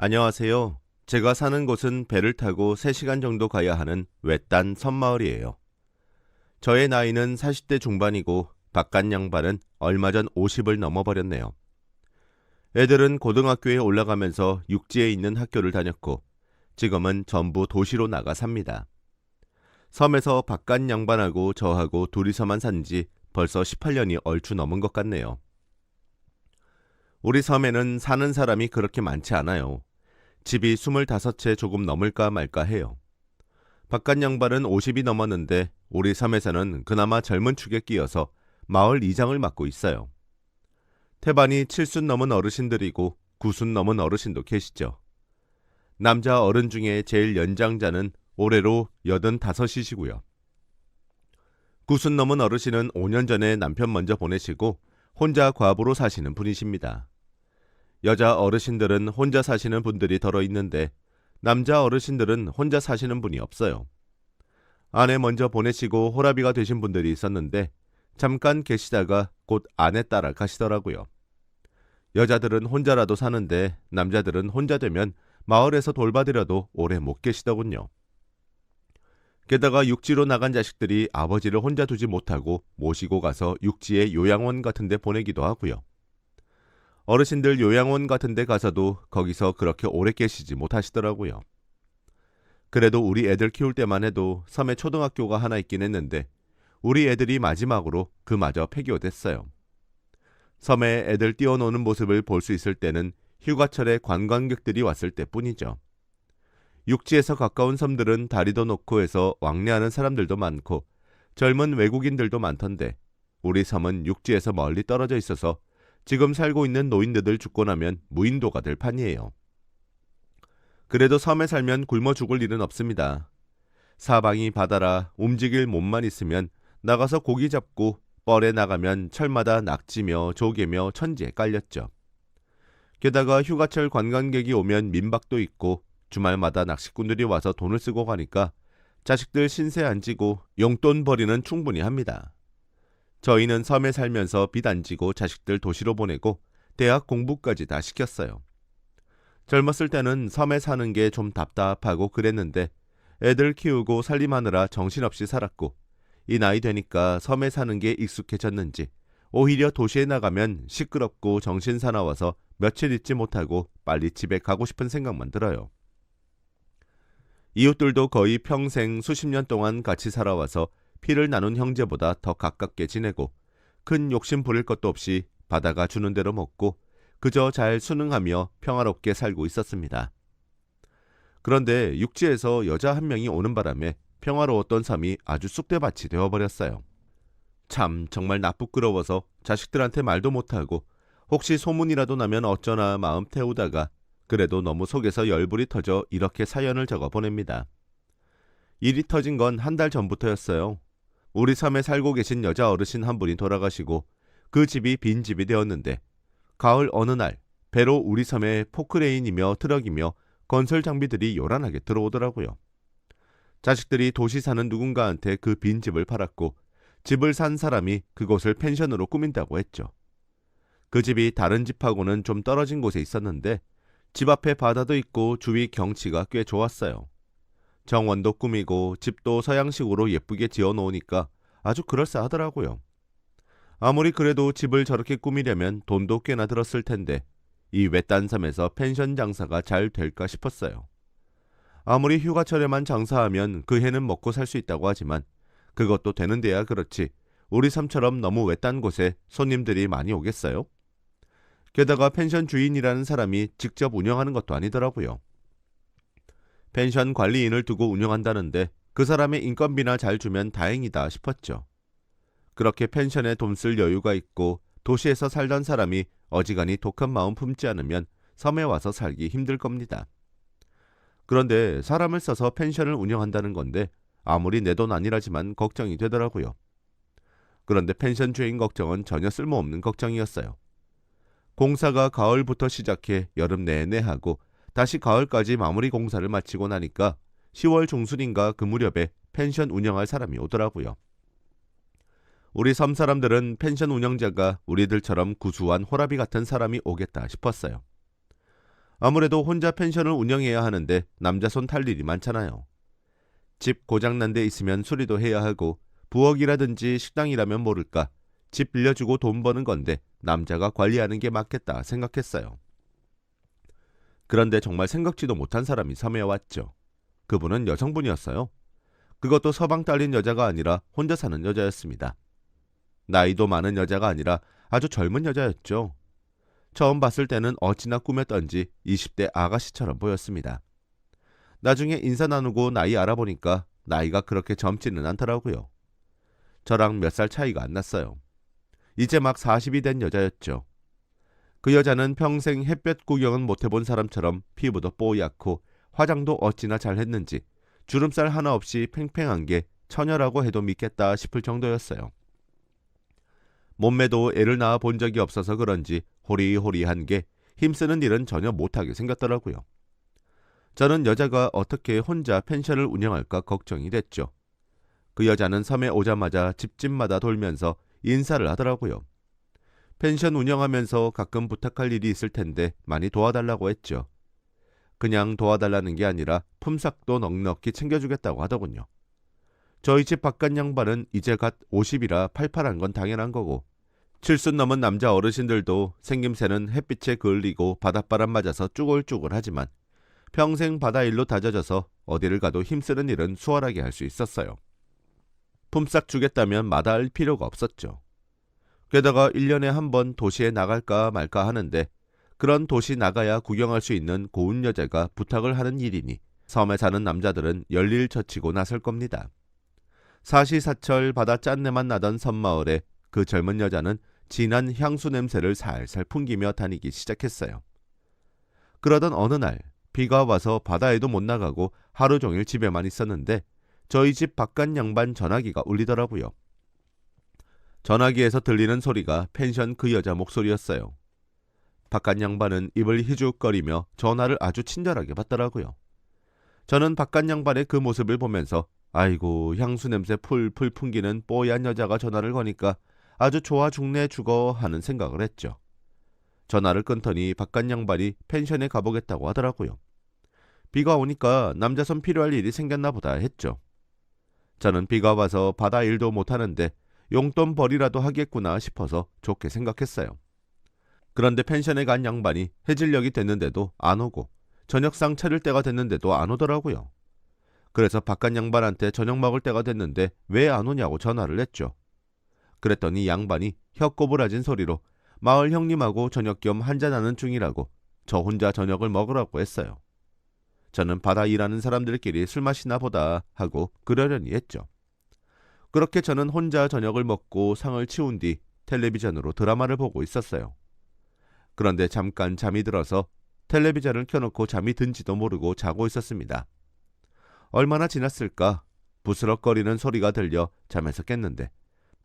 안녕하세요. 제가 사는 곳은 배를 타고 3시간 정도 가야 하는 외딴 섬마을이에요. 저의 나이는 40대 중반이고 바깥 양반은 얼마 전 50을 넘어버렸네요. 애들은 고등학교에 올라가면서 육지에 있는 학교를 다녔고 지금은 전부 도시로 나가 삽니다. 섬에서 바깥 양반하고 저하고 둘이서만 산 지 벌써 18년이 얼추 넘은 것 같네요. 우리 섬에는 사는 사람이 그렇게 많지 않아요. 집이 25채 조금 넘을까 말까 해요. 바깥 양반은 50이 넘었는데 우리 섬에서는 그나마 젊은 축에 끼어서 마을 이장을 맡고 있어요. 태반이 7순 넘은 어르신들이고 9순 넘은 어르신도 계시죠. 남자 어른 중에 제일 연장자는 올해로 85이시고요. 9순 넘은 어르신은 5년 전에 남편 먼저 보내시고 혼자 과부로 사시는 분이십니다. 여자 어르신들은 혼자 사시는 분들이 덜어 있는데 남자 어르신들은 혼자 사시는 분이 없어요. 아내 먼저 보내시고 호라비가 되신 분들이 있었는데 잠깐 계시다가 곧 아내 따라 가시더라고요. 여자들은 혼자라도 사는데 남자들은 혼자 되면 마을에서 돌봐드려도 오래 못 계시더군요. 게다가 육지로 나간 자식들이 아버지를 혼자 두지 못하고 모시고 가서 육지의 요양원 같은 데 보내기도 하고요. 어르신들 요양원 같은 데 가서도 거기서 그렇게 오래 계시지 못하시더라고요. 그래도 우리 애들 키울 때만 해도 섬에 초등학교가 하나 있긴 했는데 우리 애들이 마지막으로 그마저 폐교됐어요. 섬에 애들 뛰어노는 모습을 볼 수 있을 때는 휴가철에 관광객들이 왔을 때뿐이죠. 육지에서 가까운 섬들은 다리도 놓고 해서 왕래하는 사람들도 많고 젊은 외국인들도 많던데 우리 섬은 육지에서 멀리 떨어져 있어서 지금 살고 있는 노인네들 죽고 나면 무인도가 될 판이에요. 그래도 섬에 살면 굶어 죽을 일은 없습니다. 사방이 바다라 움직일 몸만 있으면 나가서 고기 잡고 뻘에 나가면 철마다 낙지며 조개며 천지에 깔렸죠. 게다가 휴가철 관광객이 오면 민박도 있고 주말마다 낚시꾼들이 와서 돈을 쓰고 가니까 자식들 신세 안 지고 용돈 벌이는 충분히 합니다. 저희는 섬에 살면서 빚 안 지고 자식들 도시로 보내고 대학 공부까지 다 시켰어요. 젊었을 때는 섬에 사는 게 좀 답답하고 그랬는데 애들 키우고 살림하느라 정신없이 살았고 이 나이 되니까 섬에 사는 게 익숙해졌는지 오히려 도시에 나가면 시끄럽고 정신 사나워서 며칠 있지 못하고 빨리 집에 가고 싶은 생각만 들어요. 이웃들도 거의 평생 수십 년 동안 같이 살아와서 피를 나눈 형제보다 더 가깝게 지내고 큰 욕심 부릴 것도 없이 바다가 주는 대로 먹고 그저 잘 순응하며 평화롭게 살고 있었습니다. 그런데 육지에서 여자 한 명이 오는 바람에 평화로웠던 섬이 아주 쑥대밭이 되어버렸어요. 참 정말 나쁘끄러워서 자식들한테 말도 못하고 혹시 소문이라도 나면 어쩌나 마음 태우다가 그래도 너무 속에서 열불이 터져 이렇게 사연을 적어 보냅니다. 일이 터진 건 한 달 전부터였어요. 우리 섬에 살고 계신 여자 어르신 한 분이 돌아가시고 그 집이 빈집이 되었는데 가을 어느 날 배로 우리 섬에 포크레인이며 트럭이며 건설 장비들이 요란하게 들어오더라고요. 자식들이 도시 사는 누군가한테 그 빈집을 팔았고 집을 산 사람이 그곳을 펜션으로 꾸민다고 했죠. 그 집이 다른 집하고는 좀 떨어진 곳에 있었는데 집 앞에 바다도 있고 주위 경치가 꽤 좋았어요. 정원도 꾸미고 집도 서양식으로 예쁘게 지어놓으니까 아주 그럴싸하더라고요. 아무리 그래도 집을 저렇게 꾸미려면 돈도 꽤나 들었을 텐데 이 외딴 섬에서 펜션 장사가 잘 될까 싶었어요. 아무리 휴가철에만 장사하면 그 해는 먹고 살 수 있다고 하지만 그것도 되는 데야 그렇지 우리 섬처럼 너무 외딴 곳에 손님들이 많이 오겠어요? 게다가 펜션 주인이라는 사람이 직접 운영하는 것도 아니더라고요. 펜션 관리인을 두고 운영한다는데 그 사람의 인건비나 잘 주면 다행이다 싶었죠. 그렇게 펜션에 돈 쓸 여유가 있고 도시에서 살던 사람이 어지간히 독한 마음 품지 않으면 섬에 와서 살기 힘들 겁니다. 그런데 사람을 써서 펜션을 운영한다는 건데 아무리 내 돈 아니라지만 걱정이 되더라고요. 그런데 펜션 주인 걱정은 전혀 쓸모없는 걱정이었어요. 공사가 가을부터 시작해 여름 내내 하고 다시 가을까지 마무리 공사를 마치고 나니까 10월 중순인가 그 무렵에 펜션 운영할 사람이 오더라고요. 우리 섬 사람들은 펜션 운영자가 우리들처럼 구수한 호라비 같은 사람이 오겠다 싶었어요. 아무래도 혼자 펜션을 운영해야 하는데 남자 손 탈 일이 많잖아요. 집 고장난 데 있으면 수리도 해야 하고 부엌이라든지 식당이라면 모를까 집 빌려주고 돈 버는 건데 남자가 관리하는 게 맞겠다 생각했어요. 그런데 정말 생각지도 못한 사람이 섬에 왔죠. 그분은 여성분이었어요. 그것도 서방 딸린 여자가 아니라 혼자 사는 여자였습니다. 나이도 많은 여자가 아니라 아주 젊은 여자였죠. 처음 봤을 때는 어찌나 꾸몄던지 20대 아가씨처럼 보였습니다. 나중에 인사 나누고 나이 알아보니까 나이가 그렇게 젊지는 않더라고요. 저랑 몇 살 차이가 안 났어요. 이제 막 40이 된 여자였죠. 그 여자는 평생 햇볕 구경은 못 해본 사람처럼 피부도 뽀얗고 화장도 어찌나 잘했는지 주름살 하나 없이 팽팽한 게 처녀라고 해도 믿겠다 싶을 정도였어요. 몸매도 애를 낳아 본 적이 없어서 그런지 호리호리한 게 힘쓰는 일은 전혀 못하게 생겼더라고요. 저는 여자가 어떻게 혼자 펜션을 운영할까 걱정이 됐죠. 그 여자는 섬에 오자마자 집집마다 돌면서 인사를 하더라고요. 펜션 운영하면서 가끔 부탁할 일이 있을 텐데 많이 도와달라고 했죠. 그냥 도와달라는 게 아니라 품삯도 넉넉히 챙겨주겠다고 하더군요. 저희 집 바깥 양반은 이제 갓 50이라 팔팔한 건 당연한 거고 70 넘은 남자 어르신들도 생김새는 햇빛에 그을리고 바닷바람 맞아서 쭈글쭈글하지만 평생 바다일로 다져져서 어디를 가도 힘쓰는 일은 수월하게 할 수 있었어요. 품삯 주겠다면 마다할 필요가 없었죠. 게다가 1년에 한 번 도시에 나갈까 말까 하는데 그런 도시 나가야 구경할 수 있는 고운 여자가 부탁을 하는 일이니 섬에 사는 남자들은 열일처치고 나설 겁니다. 사시사철 바다 짠내만 나던 섬마을에 그 젊은 여자는 진한 향수 냄새를 살살 풍기며 다니기 시작했어요. 그러던 어느 날 비가 와서 바다에도 못 나가고 하루 종일 집에만 있었는데 저희 집 바깥 양반 전화기가 울리더라고요. 전화기에서 들리는 소리가 펜션 그 여자 목소리였어요. 바깥 양반은 입을 희죽거리며 전화를 아주 친절하게 받더라고요. 저는 바깥 양반의 그 모습을 보면서 아이고 향수 냄새 풀풀 풍기는 뽀얀 여자가 전화를 거니까 아주 좋아 죽네 죽어 하는 생각을 했죠. 전화를 끊더니 바깥 양반이 펜션에 가보겠다고 하더라고요. 비가 오니까 남자 손 필요할 일이 생겼나 보다 했죠. 저는 비가 와서 바다 일도 못하는데 용돈 벌이라도 하겠구나 싶어서 좋게 생각했어요. 그런데 펜션에 간 양반이 해질녘이 됐는데도 안 오고 저녁상 차릴 때가 됐는데도 안 오더라고요. 그래서 바깥 양반한테 저녁 먹을 때가 됐는데 왜 안 오냐고 전화를 했죠. 그랬더니 양반이 혀꼬부라진 소리로 마을 형님하고 저녁 겸 한잔하는 중이라고 저 혼자 저녁을 먹으라고 했어요. 저는 바다 일하는 사람들끼리 술 마시나 보다 하고 그러려니 했죠. 그렇게 저는 혼자 저녁을 먹고 상을 치운 뒤 텔레비전으로 드라마를 보고 있었어요. 그런데 잠깐 잠이 들어서 텔레비전을 켜놓고 잠이 든지도 모르고 자고 있었습니다. 얼마나 지났을까? 부스럭거리는 소리가 들려 잠에서 깼는데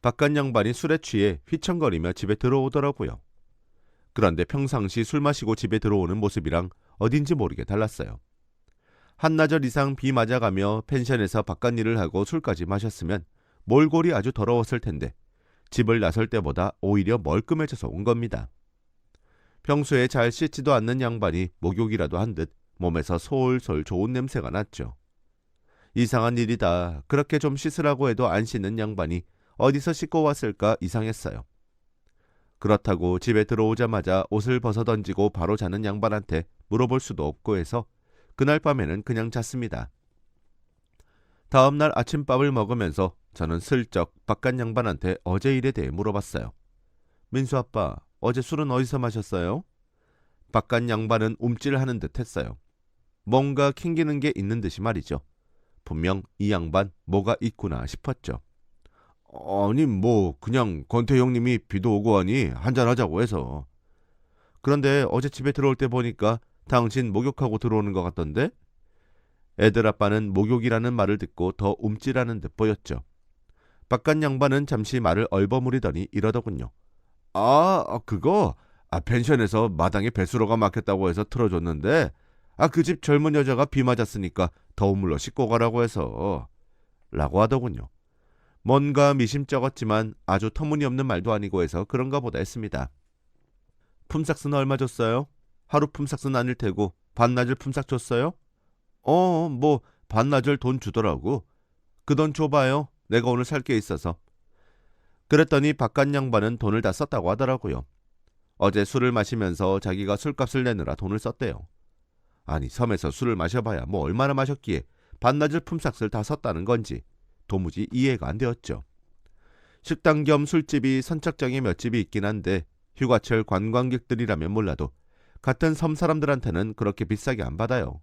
바깥 양반이 술에 취해 휘청거리며 집에 들어오더라고요. 그런데 평상시 술 마시고 집에 들어오는 모습이랑 어딘지 모르게 달랐어요. 한나절 이상 비 맞아가며 펜션에서 바깥 일을 하고 술까지 마셨으면 몰골이 아주 더러웠을 텐데 집을 나설 때보다 오히려 멀끔해져서 온 겁니다. 평소에 잘 씻지도 않는 양반이 목욕이라도 한 듯 몸에서 솔솔 좋은 냄새가 났죠. 이상한 일이다. 그렇게 좀 씻으라고 해도 안 씻는 양반이 어디서 씻고 왔을까 이상했어요. 그렇다고 집에 들어오자마자 옷을 벗어던지고 바로 자는 양반한테 물어볼 수도 없고 해서 그날 밤에는 그냥 잤습니다. 다음날 아침밥을 먹으면서 저는 슬쩍 바깥 양반한테 어제 일에 대해 물어봤어요. 민수 아빠, 어제 술은 어디서 마셨어요? 바깥 양반은 움찔하는 듯 했어요. 뭔가 캥기는 게 있는 듯이 말이죠. 분명 이 양반 뭐가 있구나 싶었죠. 아니 뭐 그냥 권태 형님이 비도 오고 하니 한잔하자고 해서. 그런데 어제 집에 들어올 때 보니까 당신 목욕하고 들어오는 것 같던데? 애들 아빠는 목욕이라는 말을 듣고 더 움찔하는 듯 보였죠. 바깥 양반은 잠시 말을 얼버무리더니 이러더군요. 그거 펜션에서 마당에 배수로가 막혔다고 해서 틀어줬는데 그 집 젊은 여자가 비 맞았으니까 더운 물로 씻고 가라고 해서 라고 하더군요. 뭔가 미심쩍었지만 아주 터무니없는 말도 아니고 해서 그런가 보다 했습니다. 품삯은 얼마 줬어요? 하루 품삯은 아닐 테고 반나절 품삯 줬어요? 뭐 반나절 돈 주더라고. 그 돈 줘봐요. 내가 오늘 살 게 있어서. 그랬더니 바깥 양반은 돈을 다 썼다고 하더라고요. 어제 술을 마시면서 자기가 술값을 내느라 돈을 썼대요. 아니, 섬에서 술을 마셔봐야 뭐 얼마나 마셨기에 반나절 품삯을 다 썼다는 건지 도무지 이해가 안 되었죠. 식당 겸 술집이 선착장에 몇 집이 있긴 한데 휴가철 관광객들이라면 몰라도 같은 섬 사람들한테는 그렇게 비싸게 안 받아요.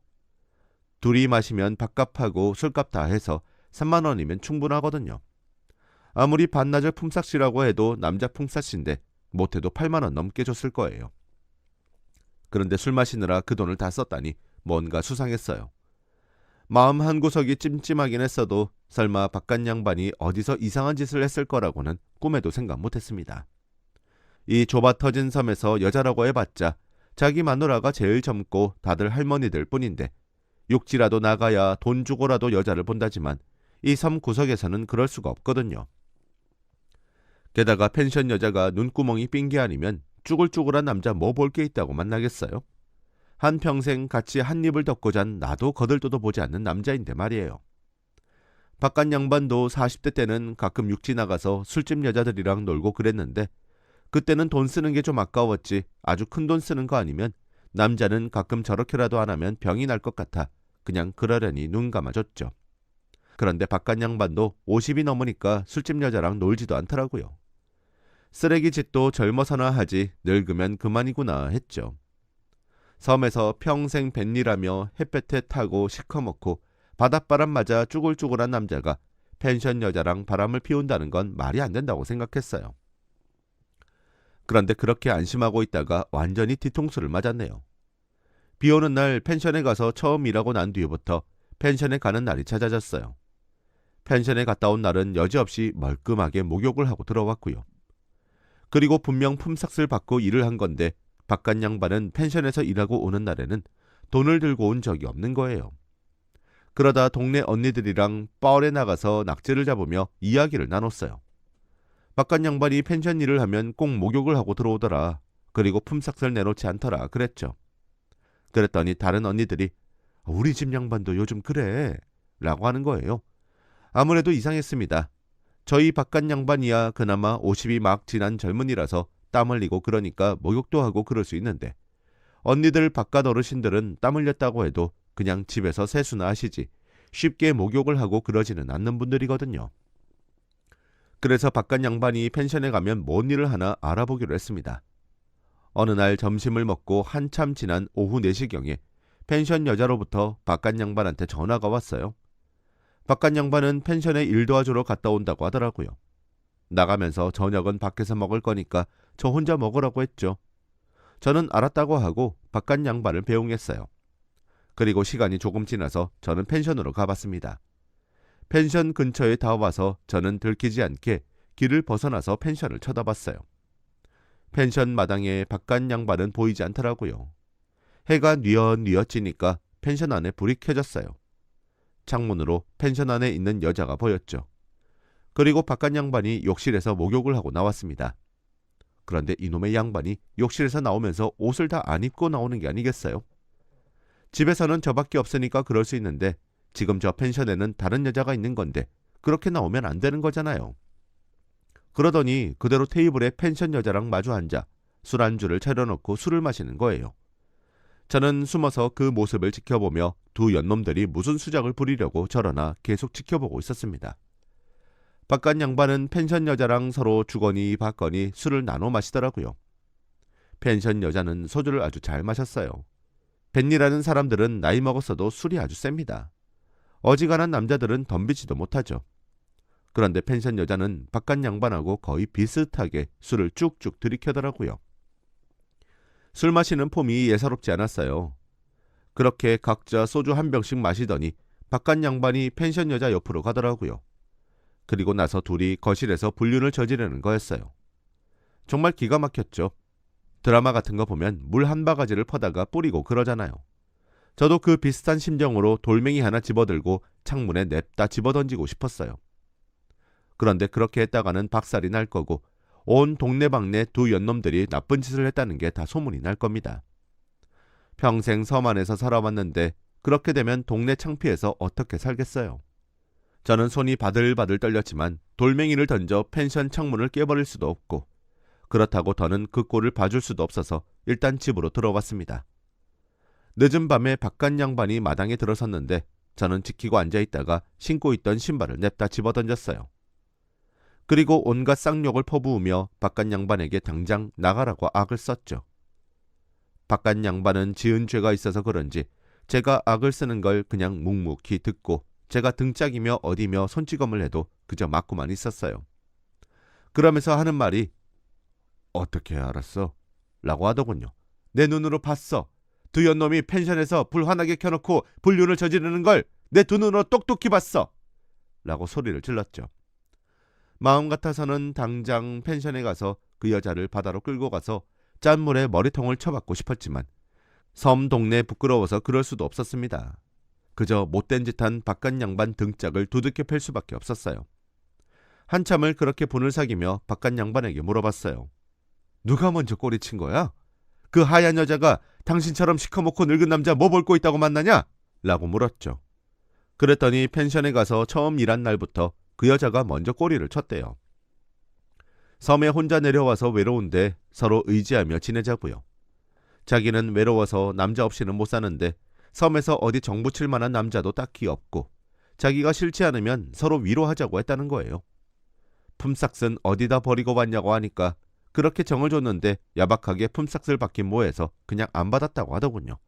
둘이 마시면 밥값하고 술값 다 해서 3만 원이면 충분하거든요. 아무리 반나절 품삯이라고 해도 남자 품삯인데 못해도 8만 원 넘게 줬을 거예요. 그런데 술 마시느라 그 돈을 다 썼다니 뭔가 수상했어요. 마음 한구석이 찜찜하긴 했어도 설마 바깥 양반이 어디서 이상한 짓을 했을 거라고는 꿈에도 생각 못했습니다. 이 좁아 터진 섬에서 여자라고 해봤자 자기 마누라가 제일 젊고 다들 할머니들 뿐인데 육지라도 나가야 돈 주고라도 여자를 본다지만 이 섬 구석에서는 그럴 수가 없거든요. 게다가 펜션 여자가 눈구멍이 삔 게 아니면 쭈글쭈글한 남자 뭐 볼 게 있다고 만나겠어요? 한평생 같이 한 입을 덮고 잔 나도 거들떠도 보지 않는 남자인데 말이에요. 바깥 양반도 40대 때는 가끔 육지 나가서 술집 여자들이랑 놀고 그랬는데 그때는 돈 쓰는 게 좀 아까웠지 아주 큰 돈 쓰는 거 아니면 남자는 가끔 저렇게라도 안 하면 병이 날 것 같아 그냥 그러려니 눈 감아줬죠. 그런데 바깥 양반도 50이 넘으니까 술집 여자랑 놀지도 않더라고요. 쓰레기 짓도 젊어서나 하지 늙으면 그만이구나 했죠. 섬에서 평생 뱃일하며 햇볕에 타고 시커멓고 바닷바람 맞아 쭈글쭈글한 남자가 펜션 여자랑 바람을 피운다는 건 말이 안 된다고 생각했어요. 그런데 그렇게 안심하고 있다가 완전히 뒤통수를 맞았네요. 비 오는 날 펜션에 가서 처음 일하고 난 뒤부터 펜션에 가는 날이 찾아졌어요. 펜션에 갔다 온 날은 여지없이 멀끔하게 목욕을 하고 들어왔고요. 그리고 분명 품삯을 받고 일을 한 건데 바깥 양반은 펜션에서 일하고 오는 날에는 돈을 들고 온 적이 없는 거예요. 그러다 동네 언니들이랑 뻘에 나가서 낙지를 잡으며 이야기를 나눴어요. 바깥 양반이 펜션 일을 하면 꼭 목욕을 하고 들어오더라. 그리고 품삯을 내놓지 않더라 그랬죠. 그랬더니 다른 언니들이 우리 집 양반도 요즘 그래 라고 하는 거예요. 아무래도 이상했습니다. 저희 바깥 양반이야 그나마 50이 막 지난 젊은이라서 땀 흘리고 그러니까 목욕도 하고 그럴 수 있는데 언니들 바깥 어르신들은 땀 흘렸다고 해도 그냥 집에서 세수나 하시지 쉽게 목욕을 하고 그러지는 않는 분들이거든요. 그래서 바깥 양반이 펜션에 가면 뭔 일을 하나 알아보기로 했습니다. 어느 날 점심을 먹고 한참 지난 오후 4시경에 펜션 여자로부터 바깥 양반한테 전화가 왔어요. 바깥 양반은 펜션에 일 도와주러 갔다 온다고 하더라고요. 나가면서 저녁은 밖에서 먹을 거니까 저 혼자 먹으라고 했죠. 저는 알았다고 하고 바깥 양반을 배웅했어요. 그리고 시간이 조금 지나서 저는 펜션으로 가봤습니다. 펜션 근처에 다 와서 저는 들키지 않게 길을 벗어나서 펜션을 쳐다봤어요. 펜션 마당에 바깥 양반은 보이지 않더라고요. 해가 뉘엿뉘엿 지니까 펜션 안에 불이 켜졌어요. 창문으로 펜션 안에 있는 여자가 보였죠. 그리고 바깥 양반이 욕실에서 목욕을 하고 나왔습니다. 그런데 이놈의 양반이 욕실에서 나오면서 옷을 다 안 입고 나오는 게 아니겠어요? 집에서는 저밖에 없으니까 그럴 수 있는데 지금 저 펜션에는 다른 여자가 있는 건데 그렇게 나오면 안 되는 거잖아요. 그러더니 그대로 테이블에 펜션 여자랑 마주 앉아 술안주를 차려놓고 술을 마시는 거예요. 저는 숨어서 그 모습을 지켜보며 두 연놈들이 무슨 수작을 부리려고 저러나 계속 지켜보고 있었습니다. 바깥 양반은 펜션 여자랑 서로 주거니 받거니 술을 나눠 마시더라고요. 펜션 여자는 소주를 아주 잘 마셨어요. 벤니라는 사람들은 나이 먹었어도 술이 아주 셉니다. 어지간한 남자들은 덤비지도 못하죠. 그런데 펜션 여자는 바깥 양반하고 거의 비슷하게 술을 쭉쭉 들이켜더라고요. 술 마시는 폼이 예사롭지 않았어요. 그렇게 각자 소주 한 병씩 마시더니 바깥 양반이 펜션 여자 옆으로 가더라고요. 그리고 나서 둘이 거실에서 불륜을 저지르는 거였어요. 정말 기가 막혔죠. 드라마 같은 거 보면 물 한 바가지를 퍼다가 뿌리고 그러잖아요. 저도 그 비슷한 심정으로 돌멩이 하나 집어들고 창문에 냅다 집어던지고 싶었어요. 그런데 그렇게 했다가는 박살이 날 거고 온 동네방네 두 연놈들이 나쁜 짓을 했다는 게 다 소문이 날 겁니다. 평생 섬 안에서 살아왔는데 그렇게 되면 동네 창피해서 어떻게 살겠어요. 저는 손이 바들바들 떨렸지만 돌멩이를 던져 펜션 창문을 깨버릴 수도 없고 그렇다고 더는 그 꼴을 봐줄 수도 없어서 일단 집으로 들어왔습니다. 늦은 밤에 바깥 양반이 마당에 들어섰는데 저는 지키고 앉아있다가 신고 있던 신발을 냅다 집어던졌어요. 그리고 온갖 쌍욕을 퍼부으며 바깥 양반에게 당장 나가라고 악을 썼죠. 바깥 양반은 지은 죄가 있어서 그런지 제가 악을 쓰는 걸 그냥 묵묵히 듣고 제가 등짝이며 어디며 손찌검을 해도 그저 맞고만 있었어요. 그러면서 하는 말이 어떻게 알았어? 라고 하더군요. 내 눈으로 봤어. 두 연놈이 펜션에서 불 환하게 켜놓고 불륜을 저지르는 걸 내 두 눈으로 똑똑히 봤어. 라고 소리를 질렀죠. 마음 같아서는 당장 펜션에 가서 그 여자를 바다로 끌고 가서 짠물에 머리통을 쳐박고 싶었지만 섬 동네 부끄러워서 그럴 수도 없었습니다. 그저 못된 짓한 바깥 양반 등짝을 두둑히 팰 수밖에 없었어요. 한참을 그렇게 분을 사귀며 바깥 양반에게 물어봤어요. 누가 먼저 꼬리친 거야? 그 하얀 여자가 당신처럼 시커멓고 늙은 남자 뭐 볼 거 있다고 만나냐? 라고 물었죠. 그랬더니 펜션에 가서 처음 일한 날부터 그 여자가 먼저 꼬리를 쳤대요. 섬에 혼자 내려와서 외로운데 서로 의지하며 지내자고요. 자기는 외로워서 남자 없이는 못 사는데 섬에서 어디 정붙일 만한 남자도 딱히 없고 자기가 싫지 않으면 서로 위로하자고 했다는 거예요. 품삯은 어디다 버리고 왔냐고 하니까 그렇게 정을 줬는데 야박하게 품삯을 받긴 뭐해서 그냥 안 받았다고 하더군요.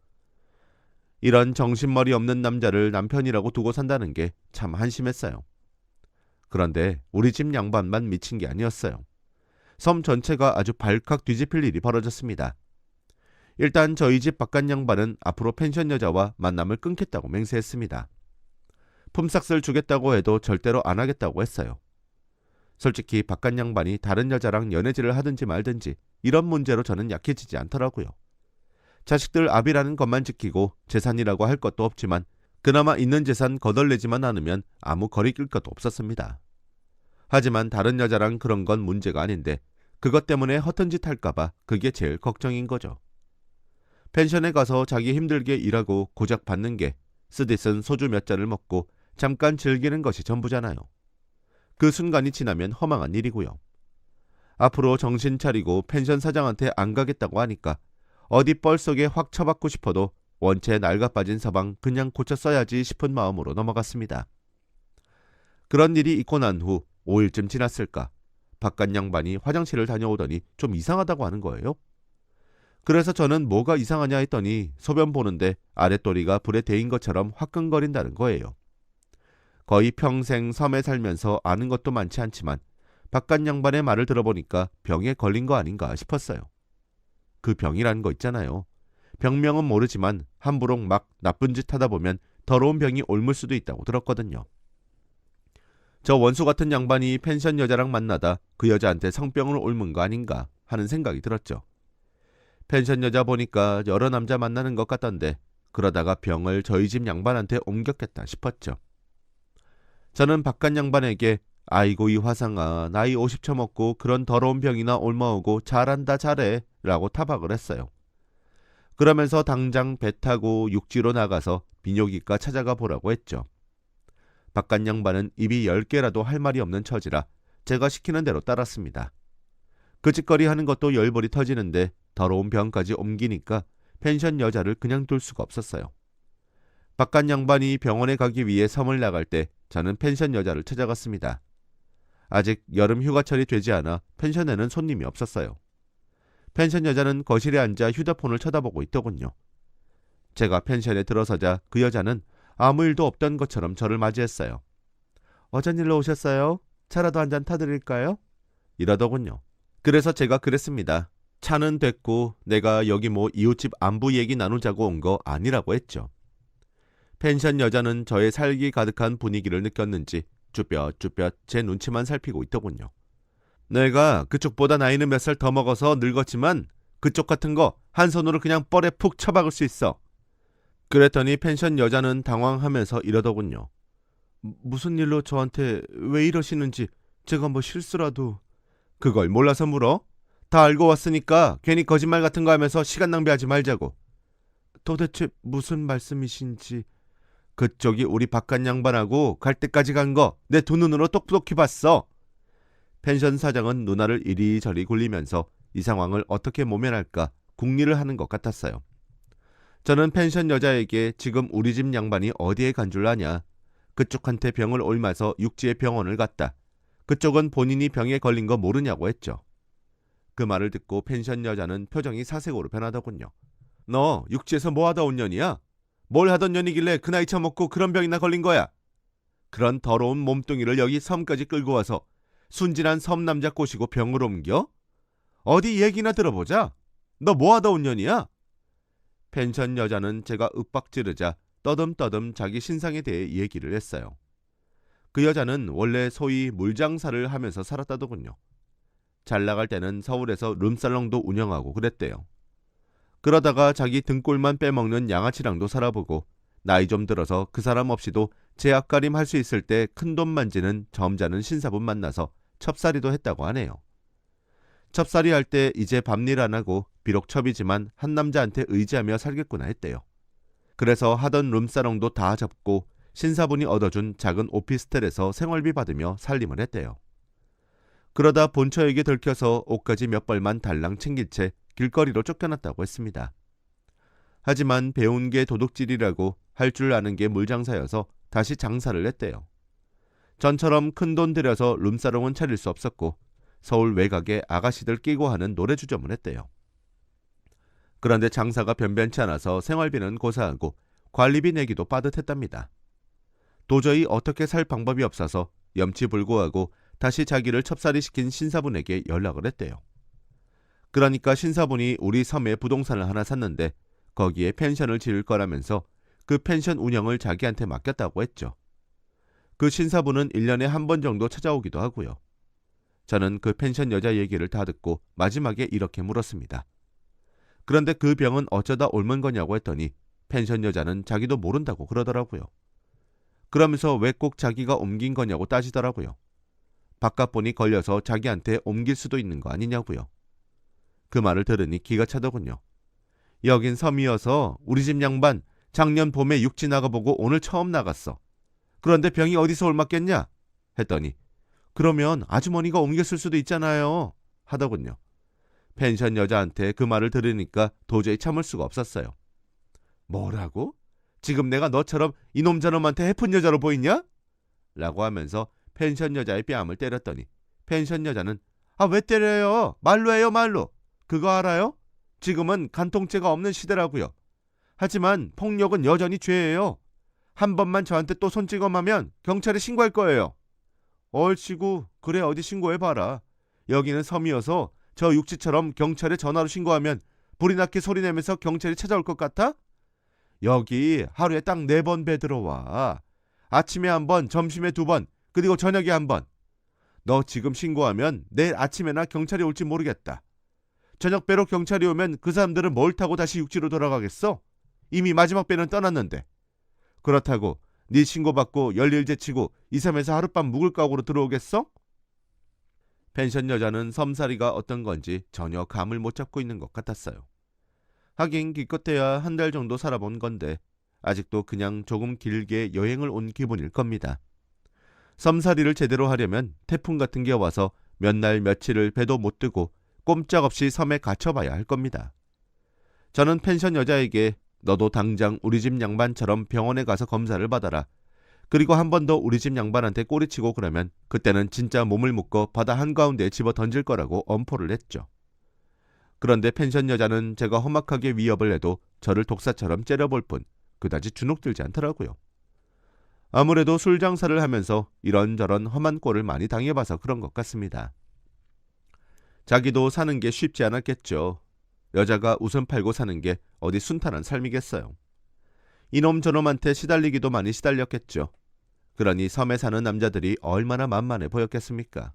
이런 정신머리 없는 남자를 남편이라고 두고 산다는 게 참 한심했어요. 그런데 우리 집 양반만 미친 게 아니었어요. 섬 전체가 아주 발칵 뒤집힐 일이 벌어졌습니다. 일단 저희 집 바깥 양반은 앞으로 펜션 여자와 만남을 끊겠다고 맹세했습니다. 품삯을 주겠다고 해도 절대로 안 하겠다고 했어요. 솔직히 바깥 양반이 다른 여자랑 연애질을 하든지 말든지 이런 문제로 저는 약해지지 않더라고요. 자식들 압이라는 것만 지키고 재산이라고 할 것도 없지만 그나마 있는 재산 거덜내지만 않으면 아무 거리낄 것도 없었습니다. 하지만 다른 여자랑 그런 건 문제가 아닌데 그것 때문에 허튼 짓 할까봐 그게 제일 걱정인 거죠. 펜션에 가서 자기 힘들게 일하고 고작 받는 게 쓰디쓴 소주 몇 잔을 먹고 잠깐 즐기는 것이 전부잖아요. 그 순간이 지나면 허망한 일이고요. 앞으로 정신 차리고 펜션 사장한테 안 가겠다고 하니까 어디 뻘속에 확 쳐박고 싶어도 원체 낡아빠진 서방 그냥 고쳐 써야지 싶은 마음으로 넘어갔습니다. 그런 일이 있고 난 후 5일쯤 지났을까 바깥 양반이 화장실을 다녀오더니 좀 이상하다고 하는 거예요. 그래서 저는 뭐가 이상하냐 했더니 소변 보는데 아랫도리가 불에 데인 것처럼 화끈거린다는 거예요. 거의 평생 섬에 살면서 아는 것도 많지 않지만 바깥 양반의 말을 들어보니까 병에 걸린 거 아닌가 싶었어요. 그 병이라는 거 있잖아요. 병명은 모르지만 함부로 막 나쁜 짓 하다 보면 더러운 병이 옮을 수도 있다고 들었거든요. 저 원수 같은 양반이 펜션 여자랑 만나다 그 여자한테 성병을 옮은 거 아닌가 하는 생각이 들었죠. 펜션 여자 보니까 여러 남자 만나는 것 같던데 그러다가 병을 저희 집 양반한테 옮겼겠다 싶었죠. 저는 바깥 양반에게 아이고 이 화상아 나이 50 처먹고 그런 더러운 병이나 옮아오고 잘한다 잘해 라고 타박을 했어요. 그러면서 당장 배 타고 육지로 나가서 비뇨기과 찾아가 보라고 했죠. 바깥 양반은 입이 10개라도 할 말이 없는 처지라 제가 시키는 대로 따랐습니다. 그 짓거리 하는 것도 열불이 터지는데 더러운 병까지 옮기니까 펜션 여자를 그냥 둘 수가 없었어요. 바깥 양반이 병원에 가기 위해 섬을 나갈 때 저는 펜션 여자를 찾아갔습니다. 아직 여름 휴가철이 되지 않아 펜션에는 손님이 없었어요. 펜션 여자는 거실에 앉아 휴대폰을 쳐다보고 있더군요. 제가 펜션에 들어서자 그 여자는 아무 일도 없던 것처럼 저를 맞이했어요. 어쩐 일로 오셨어요? 차라도 한 잔 타드릴까요? 이러더군요. 그래서 제가 그랬습니다. 차는 됐고 내가 여기 뭐 이웃집 안부 얘기 나누자고 온 거 아니라고 했죠. 펜션 여자는 저의 살기 가득한 분위기를 느꼈는지 쭈뼛쭈뼛 제 눈치만 살피고 있더군요. 내가 그쪽보다 나이는 몇 살 더 먹어서 늙었지만 그쪽 같은 거 한 손으로 그냥 뻘에 푹 쳐박을 수 있어. 그랬더니 펜션 여자는 당황하면서 이러더군요. 무슨 일로 저한테 왜 이러시는지 제가 뭐 실수라도... 그걸 몰라서 물어? 다 알고 왔으니까 괜히 거짓말 같은 거 하면서 시간 낭비하지 말자고. 도대체 무슨 말씀이신지. 그쪽이 우리 바깥 양반하고 갈 때까지 간 거 내 두 눈으로 똑똑히 봤어. 펜션 사장은 누나를 이리저리 굴리면서 이 상황을 어떻게 모면할까 궁리를 하는 것 같았어요. 저는 펜션 여자에게 지금 우리 집 양반이 어디에 간 줄 아냐. 그쪽한테 병을 옮아서 육지의 병원을 갔다. 그쪽은 본인이 병에 걸린 거 모르냐고 했죠. 그 말을 듣고 펜션 여자는 표정이 사색으로 변하더군요. 너 육지에서 뭐 하다 온 년이야? 뭘 하던 년이길래 그 나이 처먹고 그런 병이나 걸린 거야? 그런 더러운 몸뚱이를 여기 섬까지 끌고 와서 순진한 섬남자 꼬시고 병을 옮겨? 어디 얘기나 들어보자. 너 뭐 하다 온 년이야? 펜션 여자는 제가 윽박지르자 떠듬떠듬 자기 신상에 대해 얘기를 했어요. 그 여자는 원래 소위 물장사를 하면서 살았다더군요. 잘 나갈 때는 서울에서 룸살롱도 운영하고 그랬대요. 그러다가 자기 등골만 빼먹는 양아치랑도 살아보고 나이 좀 들어서 그 사람 없이도 제약가림 할 수 있을 때 큰돈 만지는 점잖은 신사분 만나서 첩살이도 했다고 하네요. 첩살이 할 때 이제 밤일 안 하고 비록 첩이지만 한 남자한테 의지하며 살겠구나 했대요. 그래서 하던 룸사롱도 다 접고 신사분이 얻어준 작은 오피스텔에서 생활비 받으며 살림을 했대요. 그러다 본처에게 들켜서 옷까지 몇 벌만 달랑 챙긴 채 길거리로 쫓겨났다고 했습니다. 하지만 배운 게 도둑질이라고 할 줄 아는 게 물장사여서 다시 장사를 했대요. 전처럼 큰돈 들여서 룸사롱은 차릴 수 없었고 서울 외곽에 아가씨들 끼고 하는 노래주점을 했대요. 그런데 장사가 변변치 않아서 생활비는 고사하고 관리비 내기도 빠듯했답니다. 도저히 어떻게 살 방법이 없어서 염치불고하고 다시 자기를 첩살이 시킨 신사분에게 연락을 했대요. 그러니까 신사분이 우리 섬에 부동산을 하나 샀는데 거기에 펜션을 지을 거라면서 그 펜션 운영을 자기한테 맡겼다고 했죠. 그 신사분은 1년에 한 번 정도 찾아오기도 하고요. 저는 그 펜션 여자 얘기를 다 듣고 마지막에 이렇게 물었습니다. 그런데 그 병은 어쩌다 옮은 거냐고 했더니 펜션 여자는 자기도 모른다고 그러더라고요. 그러면서 왜 꼭 자기가 옮긴 거냐고 따지더라고요. 바깥 분이 걸려서 자기한테 옮길 수도 있는 거 아니냐고요. 그 말을 들으니 기가 차더군요. 여긴 섬이어서 우리 집 양반 작년 봄에 육지 나가보고 오늘 처음 나갔어. 그런데 병이 어디서 옮았겠냐? 했더니 그러면 아주머니가 옮겼을 수도 있잖아요. 하더군요. 펜션 여자한테 그 말을 들으니까 도저히 참을 수가 없었어요. 뭐라고? 지금 내가 너처럼 이놈 저놈한테 해픈 여자로 보이냐? 라고 하면서 펜션 여자의 뺨을 때렸더니 펜션 여자는 왜 때려요? 말로 해요 말로. 그거 알아요? 지금은 간통죄가 없는 시대라고요. 하지만 폭력은 여전히 죄예요. 한 번만 저한테 또 손찌검하면 경찰에 신고할 거예요. 얼씨구 그래 어디 신고해봐라. 여기는 섬이어서 저 육지처럼 경찰에 전화로 신고하면 불이 났게 소리내면서 경찰이 찾아올 것 같아? 여기 하루에 딱 4번 배 들어와. 아침에 1번, 점심에 2번, 그리고 저녁에 1번. 너 지금 신고하면 내일 아침에나 경찰이 올지 모르겠다. 저녁 배로 경찰이 오면 그 사람들은 뭘 타고 다시 육지로 돌아가겠어? 이미 마지막 배는 떠났는데. 그렇다고 네 신고받고 열일 제치고 2, 3에서 하룻밤 묵을 각오로 들어오겠어? 펜션 여자는 섬살이가 어떤 건지 전혀 감을 못 잡고 있는 것 같았어요. 하긴 기껏해야 1달 정도 살아본 건데 아직도 그냥 조금 길게 여행을 온 기분일 겁니다. 섬살이를 제대로 하려면 태풍 같은 게 와서 몇 날 며칠을 배도 못 뜨고 꼼짝없이 섬에 갇혀봐야 할 겁니다. 저는 펜션 여자에게 너도 당장 우리 집 양반처럼 병원에 가서 검사를 받아라. 그리고 한 번 더 우리 집 양반한테 꼬리치고 그러면 그때는 진짜 몸을 묶어 바다 한가운데에 집어 던질 거라고 엄포를 했죠. 그런데 펜션 여자는 제가 험악하게 위협을 해도 저를 독사처럼 째려볼 뿐 그다지 주눅들지 않더라고요. 아무래도 술 장사를 하면서 이런저런 험한 꼴을 많이 당해봐서 그런 것 같습니다. 자기도 사는 게 쉽지 않았겠죠. 여자가 웃음 팔고 사는 게 어디 순탄한 삶이겠어요. 이놈 저놈한테 시달리기도 많이 시달렸겠죠. 그러니 섬에 사는 남자들이 얼마나 만만해 보였겠습니까?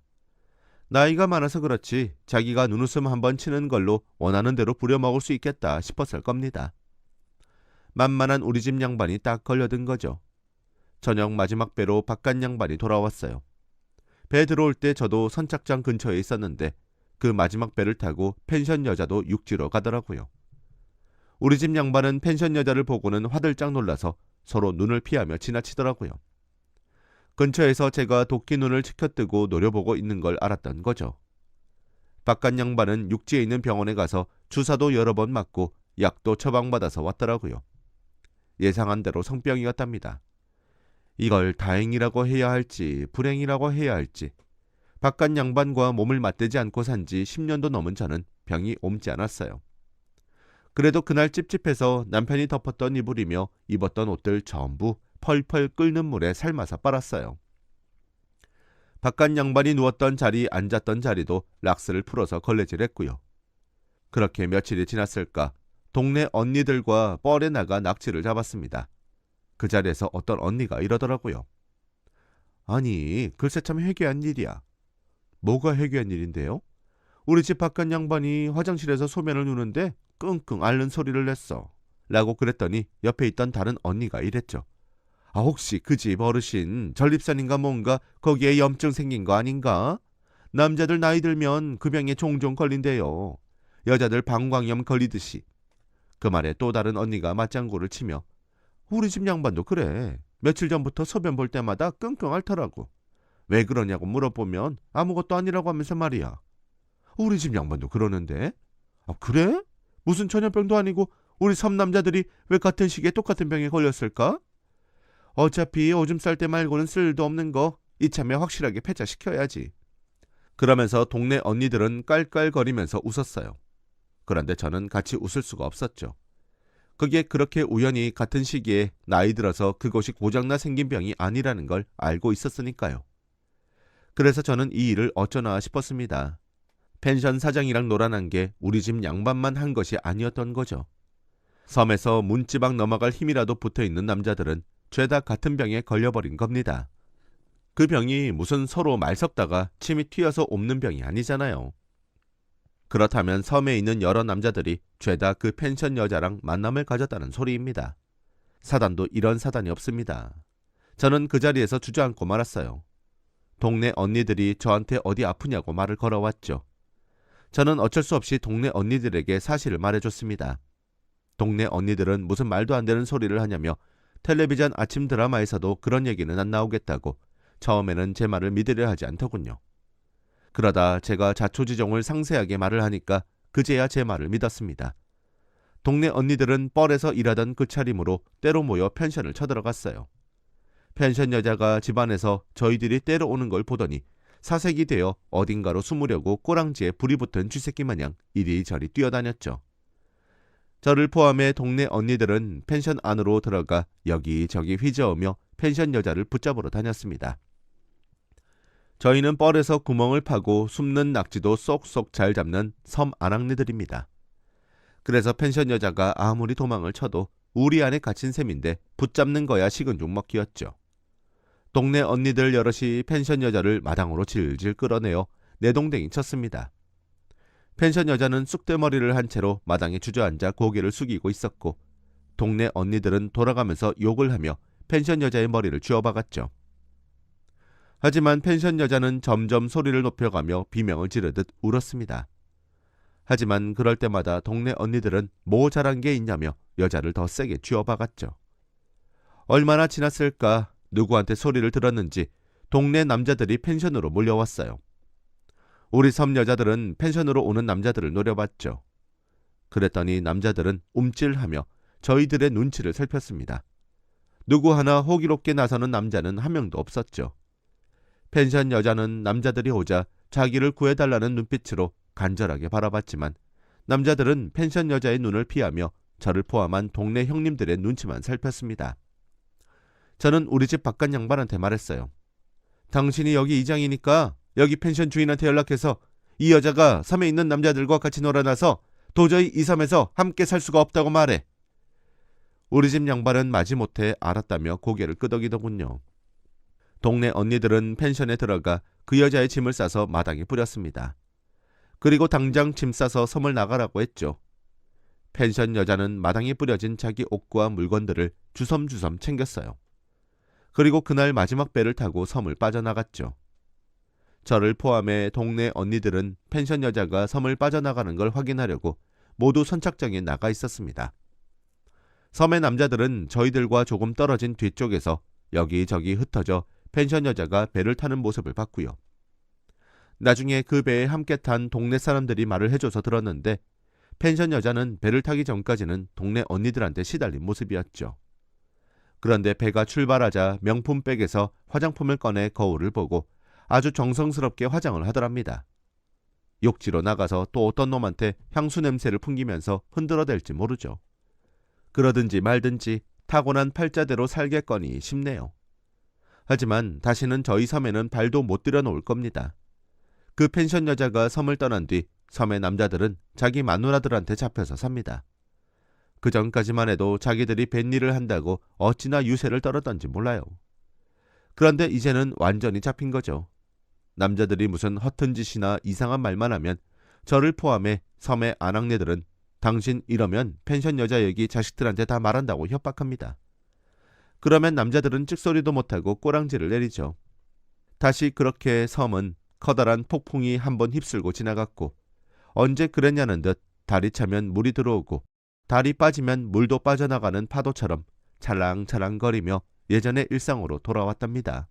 나이가 많아서 그렇지 자기가 눈웃음 한번 치는 걸로 원하는 대로 부려먹을 수 있겠다 싶었을 겁니다. 만만한 우리 집 양반이 딱 걸려든 거죠. 저녁 마지막 배로 바깥 양반이 돌아왔어요. 배 들어올 때 저도 선착장 근처에 있었는데 그 마지막 배를 타고 펜션 여자도 육지로 가더라고요. 우리 집 양반은 펜션 여자를 보고는 화들짝 놀라서 서로 눈을 피하며 지나치더라고요. 근처에서 제가 도끼 눈을 치켜뜨고 노려보고 있는 걸 알았던 거죠. 바깥 양반은 육지에 있는 병원에 가서 주사도 여러 번 맞고 약도 처방받아서 왔더라고요. 예상한 대로 성병이었답니다. 이걸 다행이라고 해야 할지 불행이라고 해야 할지 바깥 양반과 몸을 맞대지 않고 산 지 10년도 넘은 저는 병이 옮지 않았어요. 그래도 그날 찝찝해서 남편이 덮었던 이불이며 입었던 옷들 전부 펄펄 끓는 물에 삶아서 빨았어요. 바깥 양반이 누웠던 자리, 앉았던 자리도 락스를 풀어서 걸레질했고요. 그렇게 며칠이 지났을까 동네 언니들과 뻘에 나가 낙지를 잡았습니다. 그 자리에서 어떤 언니가 이러더라고요. 아니, 글쎄 참 회개한 일이야. 뭐가 회개한 일인데요? 우리 집 바깥 양반이 화장실에서 소변을 누는데 끙끙 앓는 소리를 냈어. 라고 그랬더니 옆에 있던 다른 언니가 이랬죠. 아, 혹시 그 집 어르신 전립선인가 뭔가 거기에 염증 생긴 거 아닌가? 남자들 나이 들면 그 병에 종종 걸린대요. 여자들 방광염 걸리듯이. 그 말에 또 다른 언니가 맞장구를 치며 우리 집 양반도 그래. 며칠 전부터 소변 볼 때마다 끙끙 앓더라고. 왜 그러냐고 물어보면 아무것도 아니라고 하면서 말이야. 우리 집 양반도 그러는데. 아, 그래? 무슨 전염병도 아니고 우리 섬 남자들이 왜 같은 시기에 똑같은 병에 걸렸을까? 어차피 오줌 쌀 때 말고는 쓸 일도 없는 거 이참에 확실하게 폐차시켜야지. 그러면서 동네 언니들은 깔깔거리면서 웃었어요. 그런데 저는 같이 웃을 수가 없었죠. 그게 그렇게 우연히 같은 시기에 나이 들어서 그것이 고장나 생긴 병이 아니라는 걸 알고 있었으니까요. 그래서 저는 이 일을 어쩌나 싶었습니다. 펜션 사장이랑 놀아난 게 우리 집 양반만 한 것이 아니었던 거죠. 섬에서 문지방 넘어갈 힘이라도 붙어있는 남자들은 죄다 같은 병에 걸려버린 겁니다. 그 병이 무슨 서로 말 섞다가 침이 튀어서 옮는 병이 아니잖아요. 그렇다면 섬에 있는 여러 남자들이 죄다 그 펜션 여자랑 만남을 가졌다는 소리입니다. 사단도 이런 사단이 없습니다. 저는 그 자리에서 주저앉고 말았어요. 동네 언니들이 저한테 어디 아프냐고 말을 걸어왔죠. 저는 어쩔 수 없이 동네 언니들에게 사실을 말해줬습니다. 동네 언니들은 무슨 말도 안 되는 소리를 하냐며 텔레비전 아침 드라마에서도 그런 얘기는 안 나오겠다고 처음에는 제 말을 믿으려 하지 않더군요. 그러다 제가 자초지종을 상세하게 말을 하니까 그제야 제 말을 믿었습니다. 동네 언니들은 뻘에서 일하던 그 차림으로 때로 모여 펜션을 쳐들어갔어요. 펜션 여자가 집안에서 저희들이 때려 오는 걸 보더니 사색이 되어 어딘가로 숨으려고 꼬랑지에 불이 붙은 쥐새끼 마냥 이리저리 뛰어다녔죠. 저를 포함해 동네 언니들은 펜션 안으로 들어가 여기저기 휘저으며 펜션 여자를 붙잡으러 다녔습니다. 저희는 뻘에서 구멍을 파고 숨는 낙지도 쏙쏙 잘 잡는 섬 아낙네들입니다. 그래서 펜션 여자가 아무리 도망을 쳐도 우리 안에 갇힌 셈인데 붙잡는 거야 식은 죽 먹기였죠. 동네 언니들 여럿이 펜션 여자를 마당으로 질질 끌어내어 내동댕이 쳤습니다. 펜션 여자는 쑥대머리를 한 채로 마당에 주저앉아 고개를 숙이고 있었고 동네 언니들은 돌아가면서 욕을 하며 펜션 여자의 머리를 쥐어박았죠. 하지만 펜션 여자는 점점 소리를 높여가며 비명을 지르듯 울었습니다. 하지만 그럴 때마다 동네 언니들은 뭐 잘한 게 있냐며 여자를 더 세게 쥐어박았죠. 얼마나 지났을까 누구한테 소리를 들었는지 동네 남자들이 펜션으로 몰려왔어요. 우리 섬 여자들은 펜션으로 오는 남자들을 노려봤죠. 그랬더니 남자들은 움찔하며 저희들의 눈치를 살폈습니다. 누구 하나 호기롭게 나서는 남자는 한 명도 없었죠. 펜션 여자는 남자들이 오자 자기를 구해달라는 눈빛으로 간절하게 바라봤지만 남자들은 펜션 여자의 눈을 피하며 저를 포함한 동네 형님들의 눈치만 살폈습니다. 저는 우리 집 바깥 양반한테 말했어요. 당신이 여기 이장이니까 여기 펜션 주인한테 연락해서 이 여자가 섬에 있는 남자들과 같이 놀아나서 도저히 이 섬에서 함께 살 수가 없다고 말해. 우리 집 양반은 마지못해 알았다며 고개를 끄덕이더군요. 동네 언니들은 펜션에 들어가 그 여자의 짐을 싸서 마당에 뿌렸습니다. 그리고 당장 짐 싸서 섬을 나가라고 했죠. 펜션 여자는 마당에 뿌려진 자기 옷과 물건들을 주섬주섬 챙겼어요. 그리고 그날 마지막 배를 타고 섬을 빠져나갔죠. 저를 포함해 동네 언니들은 펜션 여자가 섬을 빠져나가는 걸 확인하려고 모두 선착장에 나가 있었습니다. 섬의 남자들은 저희들과 조금 떨어진 뒤쪽에서 여기저기 흩어져 펜션 여자가 배를 타는 모습을 봤고요. 나중에 그 배에 함께 탄 동네 사람들이 말을 해줘서 들었는데 펜션 여자는 배를 타기 전까지는 동네 언니들한테 시달린 모습이었죠. 그런데 배가 출발하자 명품백에서 화장품을 꺼내 거울을 보고 아주 정성스럽게 화장을 하더랍니다. 욕지로 나가서 또 어떤 놈한테 향수 냄새를 풍기면서 흔들어댈지 모르죠. 그러든지 말든지 타고난 팔자대로 살겠거니 싶네요. 하지만 다시는 저희 섬에는 발도 못 들여놓을 겁니다. 그 펜션 여자가 섬을 떠난 뒤 섬의 남자들은 자기 마누라들한테 잡혀서 삽니다. 그 전까지만 해도 자기들이 뱃일을 한다고 어찌나 유세를 떨었던지 몰라요. 그런데 이제는 완전히 잡힌 거죠. 남자들이 무슨 허튼 짓이나 이상한 말만 하면 저를 포함해 섬의 아낙네들은 당신 이러면 펜션 여자 얘기 자식들한테 다 말한다고 협박합니다. 그러면 남자들은 찍소리도 못하고 꼬랑지를 내리죠. 다시 그렇게 섬은 커다란 폭풍이 한번 휩쓸고 지나갔고 언제 그랬냐는 듯 달이 차면 물이 들어오고 달이 빠지면 물도 빠져나가는 파도처럼 찰랑찰랑거리며 예전의 일상으로 돌아왔답니다.